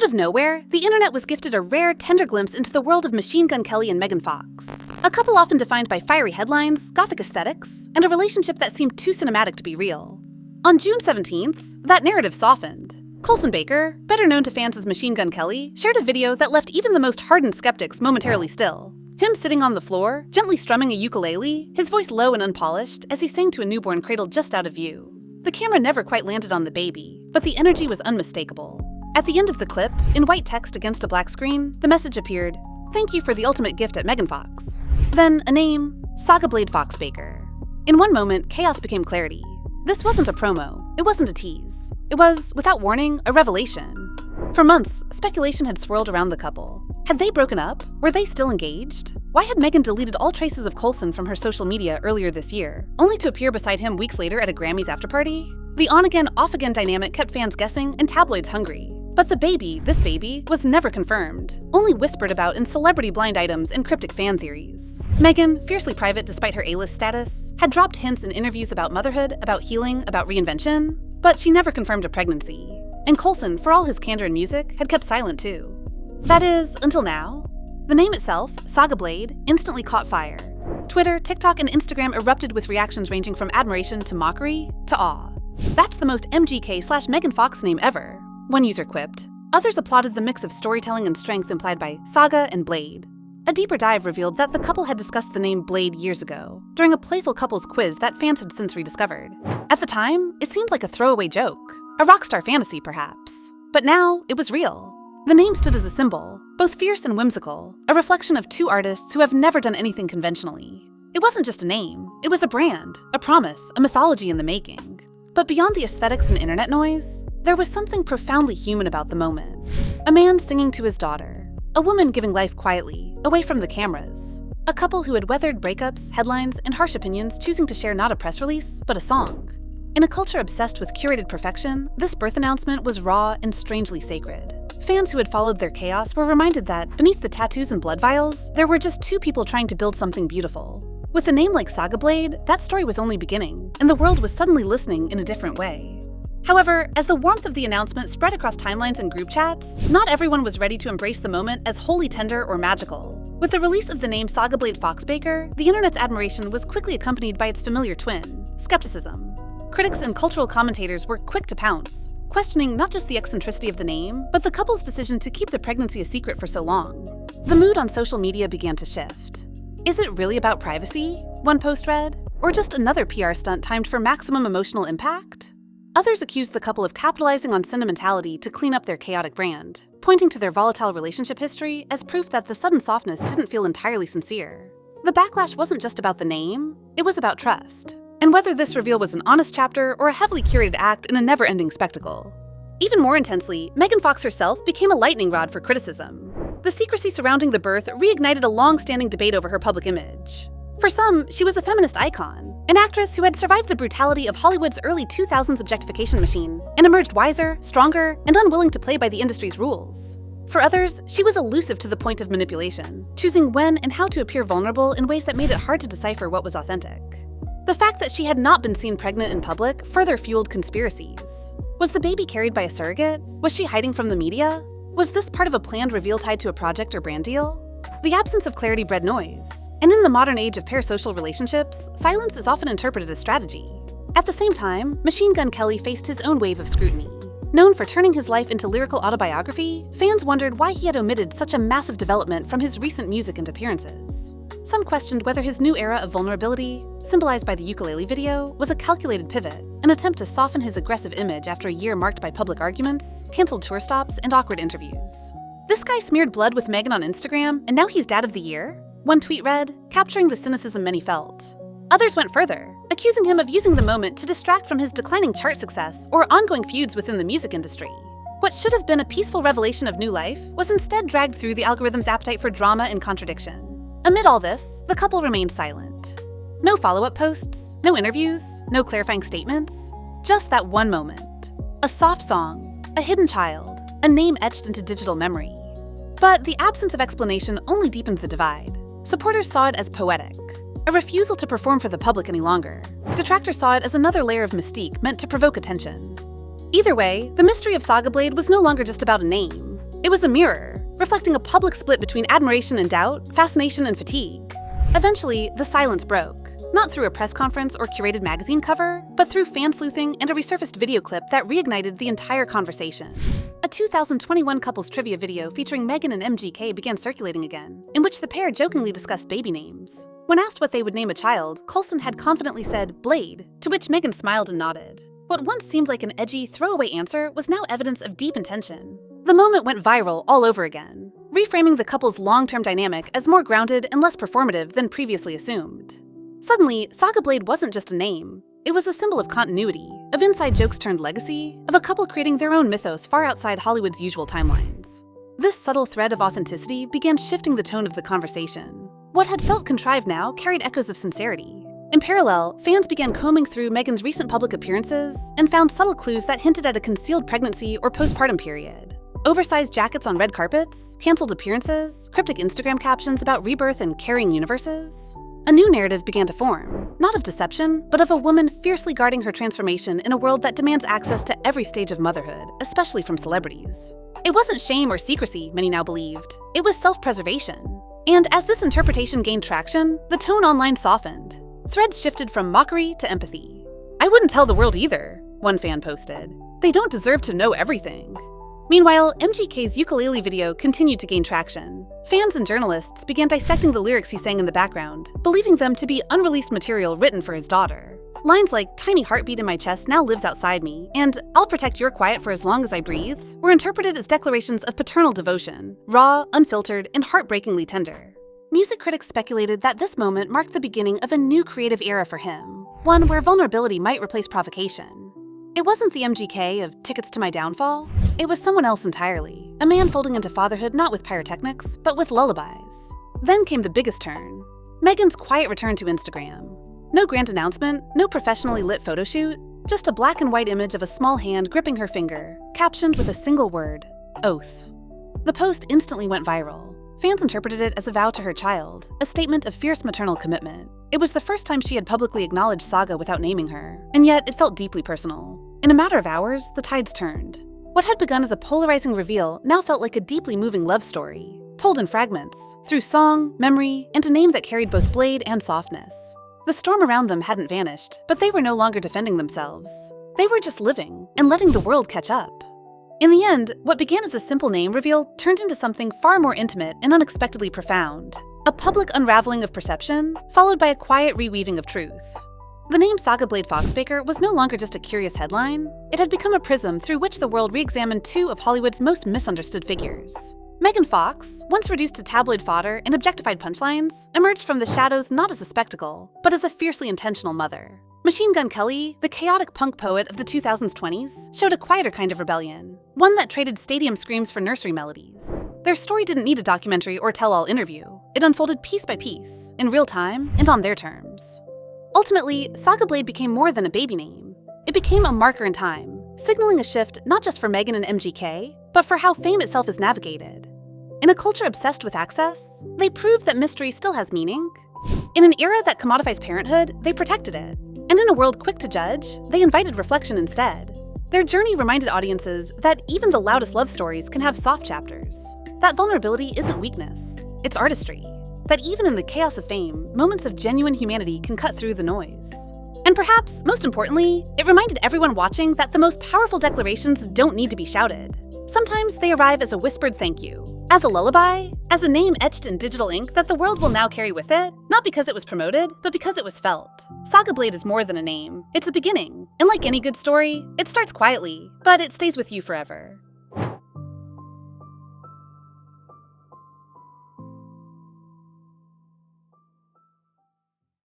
Out of nowhere, the internet was gifted a rare, tender glimpse into the world of Machine Gun Kelly and Megan Fox. A couple often defined by fiery headlines, gothic aesthetics, and a relationship that seemed too cinematic to be real. On June 17th, that narrative softened. Colson Baker, better known to fans as Machine Gun Kelly, shared a video that left even the most hardened skeptics momentarily still. Him sitting on the floor, gently strumming a ukulele, his voice low and unpolished as he sang to a newborn cradled just out of view. The camera never quite landed on the baby, but the energy was unmistakable. At the end of the clip, in white text against a black screen, the message appeared, "Thank you for the ultimate gift at Megan Fox." Then a name, Saga Blade Fox Baker. In one moment, chaos became clarity. This wasn't a promo, it wasn't a tease. It was, without warning, a revelation. For months, speculation had swirled around the couple. Had they broken up? Were they still engaged? Why had Megan deleted all traces of Colson from her social media earlier this year, only to appear beside him weeks later at a Grammys afterparty? The on-again, off-again dynamic kept fans guessing and tabloids hungry. But the baby, this baby, was never confirmed, only whispered about in celebrity blind items and cryptic fan theories. Megan, fiercely private despite her A-list status, had dropped hints in interviews about motherhood, about healing, about reinvention, but she never confirmed a pregnancy. And Colson, for all his candor in music, had kept silent too. That is, until now. The name itself, Saga Blade, instantly caught fire. Twitter, TikTok, and Instagram erupted with reactions ranging from admiration to mockery to awe. That's the most MGK/Megan Fox name ever, one user quipped. Others applauded the mix of storytelling and strength implied by Saga and Blade. A deeper dive revealed that the couple had discussed the name Blade years ago, during a playful couples quiz that fans had since rediscovered. At the time, it seemed like a throwaway joke, a rockstar fantasy perhaps. But now, it was real. The name stood as a symbol, both fierce and whimsical, a reflection of two artists who have never done anything conventionally. It wasn't just a name, it was a brand, a promise, a mythology in the making. But beyond the aesthetics and internet noise, there was something profoundly human about the moment. A man singing to his daughter, a woman giving life quietly, away from the cameras, a couple who had weathered breakups, headlines, and harsh opinions choosing to share not a press release, but a song. In a culture obsessed with curated perfection, this birth announcement was raw and strangely sacred. Fans who had followed their chaos were reminded that, beneath the tattoos and blood vials, there were just two people trying to build something beautiful. With a name like Saga Blade, that story was only beginning, and the world was suddenly listening in a different way. However, as the warmth of the announcement spread across timelines and group chats, not everyone was ready to embrace the moment as wholly tender or magical. With the release of the name Saga Blade Fox Baker, the internet's admiration was quickly accompanied by its familiar twin, skepticism. Critics and cultural commentators were quick to pounce, questioning not just the eccentricity of the name, but the couple's decision to keep the pregnancy a secret for so long. The mood on social media began to shift. Is it really about privacy? One post read. Or just another PR stunt timed for maximum emotional impact? Others accused the couple of capitalizing on sentimentality to clean up their chaotic brand, pointing to their volatile relationship history as proof that the sudden softness didn't feel entirely sincere. The backlash wasn't just about the name, it was about trust, and whether this reveal was an honest chapter or a heavily curated act in a never-ending spectacle. Even more intensely, Megan Fox herself became a lightning rod for criticism. The secrecy surrounding the birth reignited a long-standing debate over her public image. For some, she was a feminist icon, an actress who had survived the brutality of Hollywood's early 2000s objectification machine and emerged wiser, stronger, and unwilling to play by the industry's rules. For others, she was elusive to the point of manipulation, choosing when and how to appear vulnerable in ways that made it hard to decipher what was authentic. The fact that she had not been seen pregnant in public further fueled conspiracies. Was the baby carried by a surrogate? Was she hiding from the media? Was this part of a planned reveal tied to a project or brand deal? The absence of clarity bred noise. And in the modern age of parasocial relationships, silence is often interpreted as strategy. At the same time, Machine Gun Kelly faced his own wave of scrutiny. Known for turning his life into lyrical autobiography, fans wondered why he had omitted such a massive development from his recent music and appearances. Some questioned whether his new era of vulnerability, symbolized by the ukulele video, was a calculated pivot, an attempt to soften his aggressive image after a year marked by public arguments, canceled tour stops, and awkward interviews. This guy smeared blood with Megan on Instagram, and now he's Dad of the Year? One tweet read, capturing the cynicism many felt. Others went further, accusing him of using the moment to distract from his declining chart success or ongoing feuds within the music industry. What should have been a peaceful revelation of new life was instead dragged through the algorithm's appetite for drama and contradiction. Amid all this, the couple remained silent. No follow-up posts, no interviews, no clarifying statements, just that one moment. A soft song, a hidden child, a name etched into digital memory. But the absence of explanation only deepened the divide. Supporters saw it as poetic, a refusal to perform for the public any longer. Detractors saw it as another layer of mystique meant to provoke attention. Either way, the mystery of Saga Blade was no longer just about a name. It was a mirror, reflecting a public split between admiration and doubt, fascination and fatigue. Eventually, the silence broke, not through a press conference or curated magazine cover, but through fan sleuthing and a resurfaced video clip that reignited the entire conversation. A 2021 couples trivia video featuring Megan and MGK began circulating again, in which the pair jokingly discussed baby names. When asked what they would name a child, Colson had confidently said, Blade, to which Megan smiled and nodded. What once seemed like an edgy, throwaway answer was now evidence of deep intention. The moment went viral all over again, reframing the couple's long-term dynamic as more grounded and less performative than previously assumed. Suddenly, Saga Blade wasn't just a name. It was a symbol of continuity, of inside jokes turned legacy, of a couple creating their own mythos far outside Hollywood's usual timelines. This subtle thread of authenticity began shifting the tone of the conversation. What had felt contrived now carried echoes of sincerity. In parallel, fans began combing through Megan's recent public appearances and found subtle clues that hinted at a concealed pregnancy or postpartum period. Oversized jackets on red carpets, canceled appearances, cryptic Instagram captions about rebirth and carrying universes. A new narrative began to form, not of deception, but of a woman fiercely guarding her transformation in a world that demands access to every stage of motherhood, especially from celebrities. It wasn't shame or secrecy, many now believed. It was self-preservation. And as this interpretation gained traction, the tone online softened. Threads shifted from mockery to empathy. "I wouldn't tell the world either," one fan posted. "They don't deserve to know everything." Meanwhile, MGK's Ukulele video continued to gain traction. Fans and journalists began dissecting the lyrics he sang in the background, believing them to be unreleased material written for his daughter. Lines like "tiny heartbeat in my chest now lives outside me" and "I'll protect your quiet for as long as I breathe" were interpreted as declarations of paternal devotion, raw, unfiltered, and heartbreakingly tender. Music critics speculated that this moment marked the beginning of a new creative era for him, one where vulnerability might replace provocation. It wasn't the MGK of Tickets to My Downfall. It was someone else entirely, a man folding into fatherhood not with pyrotechnics, but with lullabies. Then came the biggest turn, Megan's quiet return to Instagram. No grand announcement, no professionally lit photo shoot, just a black and white image of a small hand gripping her finger, captioned with a single word, oath. The post instantly went viral. Fans interpreted it as a vow to her child, a statement of fierce maternal commitment. It was the first time she had publicly acknowledged Saga without naming her, and yet it felt deeply personal. In a matter of hours, the tides turned. What had begun as a polarizing reveal now felt like a deeply moving love story, told in fragments, through song, memory, and a name that carried both blade and softness. The storm around them hadn't vanished, but they were no longer defending themselves. They were just living, and letting the world catch up. In the end, what began as a simple name reveal turned into something far more intimate and unexpectedly profound. A public unraveling of perception, followed by a quiet reweaving of truth. The name Saga Blade Baker was no longer just a curious headline. It had become a prism through which the world re-examined two of Hollywood's most misunderstood figures. Megan Fox, once reduced to tabloid fodder and objectified punchlines, emerged from the shadows not as a spectacle, but as a fiercely intentional mother. Machine Gun Kelly, the chaotic punk poet of the 2020s, showed a quieter kind of rebellion, one that traded stadium screams for nursery melodies. Their story didn't need a documentary or tell-all interview. It unfolded piece by piece, in real time and on their terms. Ultimately, Saga Blade became more than a baby name. It became a marker in time, signaling a shift not just for Megan and MGK, but for how fame itself is navigated. In a culture obsessed with access, they proved that mystery still has meaning. In an era that commodifies parenthood, they protected it. And in a world quick to judge, they invited reflection instead. Their journey reminded audiences that even the loudest love stories can have soft chapters. That vulnerability isn't weakness, it's artistry. That even in the chaos of fame, moments of genuine humanity can cut through the noise. And perhaps, most importantly, it reminded everyone watching that the most powerful declarations don't need to be shouted. Sometimes they arrive as a whispered thank you, as a lullaby, as a name etched in digital ink that the world will now carry with it, not because it was promoted, but because it was felt. Saga Blade is more than a name, it's a beginning. And like any good story, it starts quietly, but it stays with you forever.